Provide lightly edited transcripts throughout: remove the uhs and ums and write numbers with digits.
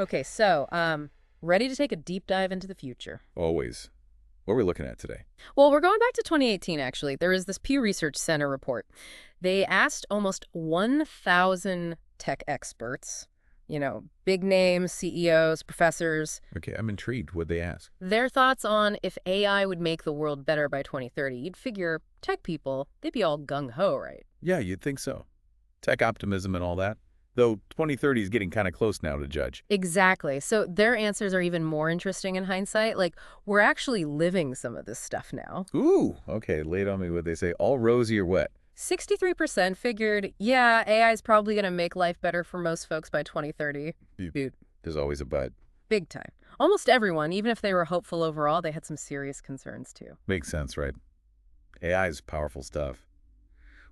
Okay, so, ready to take a deep dive into the future. Always. What are we looking at today? Well, we're going back to 2018, actually. There is this Pew Research Center report. They asked almost 1,000 tech experts, big names, CEOs, professors, Okay, I'm intrigued. What'd they ask? their thoughts on if AI would make the world better by 2030. You'd figure tech people, they'd be all gung-ho, right? Yeah, you'd think so. Tech optimism and all that. Though 2030 is getting kind of close now to judge. Exactly. So their answers are even more interesting in hindsight. Like, we're actually living some of this stuff now. Ooh, okay, lay it on me what they say. All rosy or wet? 63% figured, yeah, AI is probably going to make life better for most folks by 2030. Dude, There's always a but. big time. Almost everyone, even if they were hopeful overall, they had some serious concerns too. Makes sense, right? AI is powerful stuff.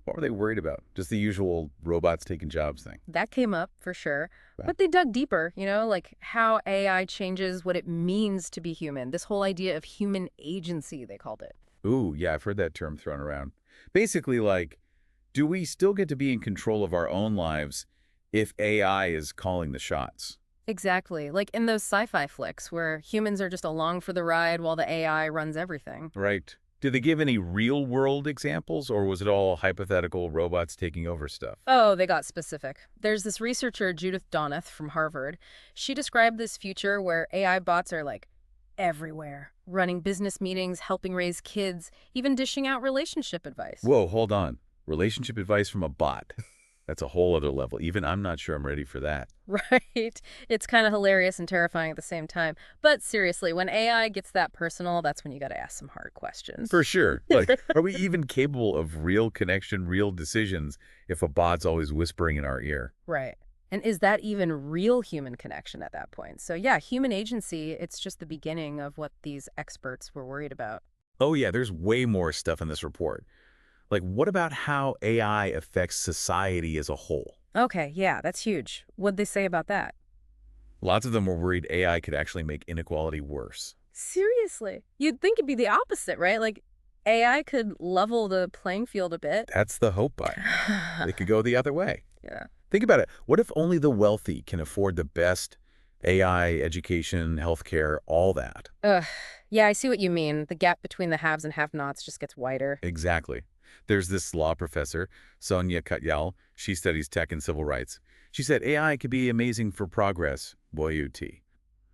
What were they worried about? Just the usual robots taking jobs thing. That came up for sure. Wow. But they dug deeper, like how AI changes what it means to be human. This whole idea of human agency, they called it. Ooh, yeah, I've heard that term thrown around. Basically, like, do we still get to be in control of our own lives if AI is calling the shots? Exactly. Like in those sci-fi flicks where humans are just along for the ride while the AI runs everything. Right. Did they give any real-world examples, or was it all hypothetical robots taking over stuff? Oh, they got specific. There's this researcher, Judith Donath from Harvard. She described this future where AI bots are like everywhere, running business meetings, helping raise kids, even dishing out relationship advice. Whoa, hold on. Relationship advice from a bot. That's a whole other level. Even I'm not sure I'm ready for that. Right? It's kind of hilarious and terrifying at the same time. But seriously, when AI gets that personal, that's when you got to ask some hard questions. For sure. Like, are we even capable of real connection, real decisions if a bot's always whispering in our ear? Right. And is that even real human connection at that point? So yeah, human agency, it's just the beginning of what these experts were worried about. Oh yeah, there's way more stuff in this report. Like, what about how AI affects society as a whole? Okay, yeah, that's huge. What'd they say about that? Lots of them were worried AI could actually make inequality worse. Seriously. You'd think it'd be the opposite, right? Like AI could level the playing field a bit. That's the hope by it. It could go the other way. Yeah. Think about it. What if only the wealthy can afford the best AI, education, healthcare, all that? Ugh. Yeah, I see what you mean. The gap between the haves and have-nots just gets wider. Exactly. There's this law professor, Sonia Katyal. She studies tech and civil rights. She said AI could be amazing for progress, boy-UT.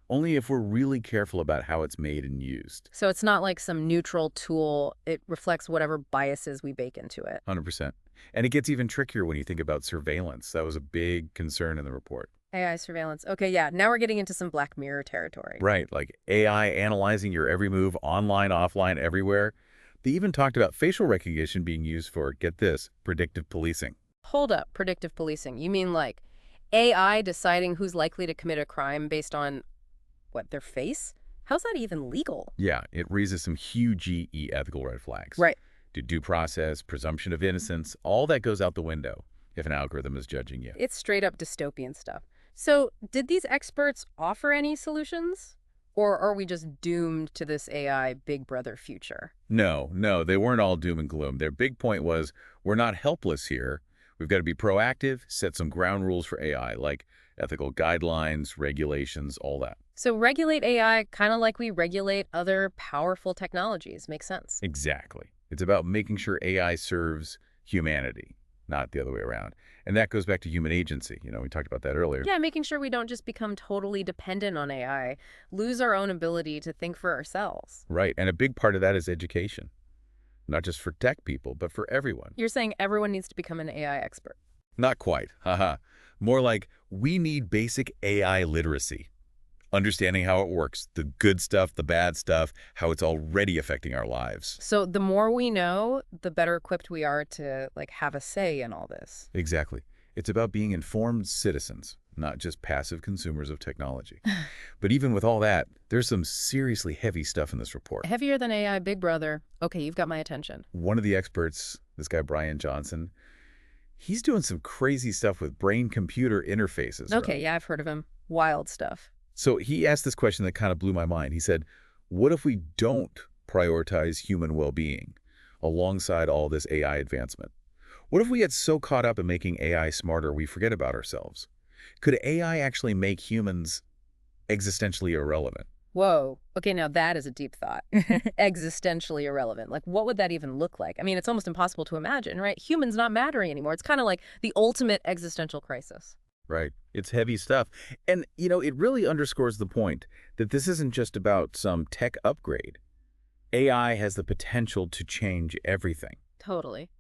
Only if we're really careful about how it's made and used. So it's not like some neutral tool. It reflects whatever biases we bake into it. 100%. And it gets even trickier when you think about surveillance. That was a big concern in the report. AI surveillance. Okay, yeah, now we're getting into some Black Mirror territory. Right, like AI analyzing your every move, online, offline, everywhere. They even talked about facial recognition being used for, get this, predictive policing. Hold up, predictive policing. You mean like AI deciding who's likely to commit a crime based on, what, their face? How's that even legal? Yeah, it raises some huge ethical red flags. Right. Due process, presumption of innocence, all that goes out the window if an algorithm is judging you. It's straight up dystopian stuff. So did these experts offer any solutions? Or are we just doomed to this AI Big Brother future? No, they weren't all doom and gloom. Their big point was, we're not helpless here. We've got to be proactive, set some ground rules for AI, like ethical guidelines, regulations, all that. So regulate AI kind of like we regulate other powerful technologies. Makes sense. Exactly. It's about making sure AI serves humanity, not the other way around. And that goes back to human agency. We talked about that earlier. Yeah, making sure we don't just become totally dependent on AI, lose our own ability to think for ourselves. Right. And a big part of that is education. Not just for tech people, but for everyone. You're saying everyone needs to become an AI expert. Not quite. Haha. More like we need basic AI literacy. Understanding how it works, the good stuff, the bad stuff, how it's already affecting our lives. So the more we know, the better equipped we are to have a say in all this. Exactly. It's about being informed citizens, not just passive consumers of technology. But even with all that, there's some seriously heavy stuff in this report. Heavier than AI Big Brother. Okay, you've got my attention. One of the experts, this guy Brian Johnson, he's doing some crazy stuff with brain-computer interfaces. Okay, yeah, I've heard of him. Wild stuff. So he asked this question that kind of blew my mind. He said, what if we don't prioritize human well-being alongside all this AI advancement? What if we get so caught up in making AI smarter we forget about ourselves? Could AI actually make humans existentially irrelevant. Whoa. Okay, now that is a deep thought. Existentially irrelevant. Like, what would that even look like? I mean, it's almost impossible to imagine, right? Humans not mattering anymore. It's kind of like the ultimate existential crisis. Right. It's heavy stuff. And, it really underscores the point that this isn't just about some tech upgrade. AI has the potential to change everything. Totally.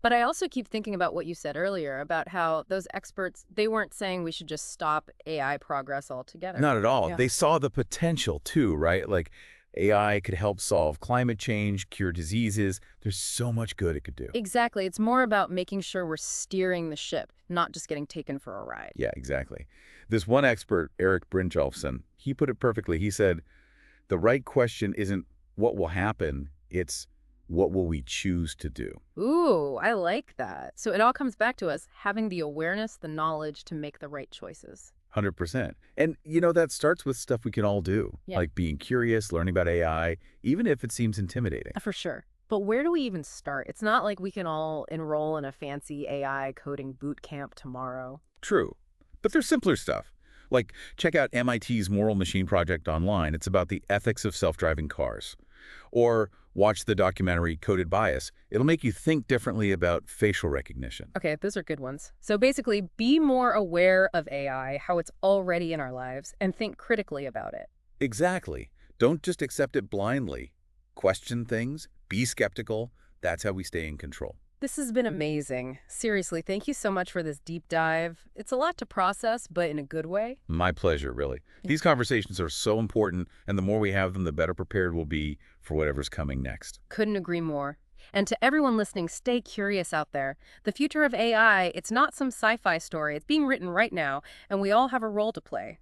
But I also keep thinking about what you said earlier about how those experts, they weren't saying we should just stop AI progress altogether. Not at all. Yeah. They saw the potential too, right? Like AI could help solve climate change, cure diseases. There's so much good it could do. Exactly. It's more about making sure we're steering the ship, not just getting taken for a ride. Yeah, exactly. This one expert, Eric Brynjolfsson, he put it perfectly. He said, the right question isn't what will happen, it's what will we choose to do? Ooh, I like that. So it all comes back to us having the awareness, the knowledge to make the right choices. 100%. And, that starts with stuff we can all do, Yeah, like being curious, learning about AI, even if it seems intimidating. for sure. But where do we even start? It's not like we can all enroll in a fancy AI coding boot camp tomorrow. True. But there's simpler stuff. Like, check out MIT's Moral Machine Project online. It's about the ethics of self-driving cars. Or watch the documentary Coded Bias. It'll make you think differently about facial recognition. Okay, those are good ones. So basically, be more aware of AI, how it's already in our lives, and think critically about it. Exactly. Don't just accept it blindly. Question things, be skeptical. That's how we stay in control. This has been amazing. Seriously, thank you so much for this deep dive. It's a lot to process, but in a good way. My pleasure, really. Yeah. These conversations are so important, and the more we have them, the better prepared we'll be for whatever's coming next. Couldn't agree more. And to everyone listening, stay curious out there. The future of AI, it's not some sci-fi story. It's being written right now, and we all have a role to play.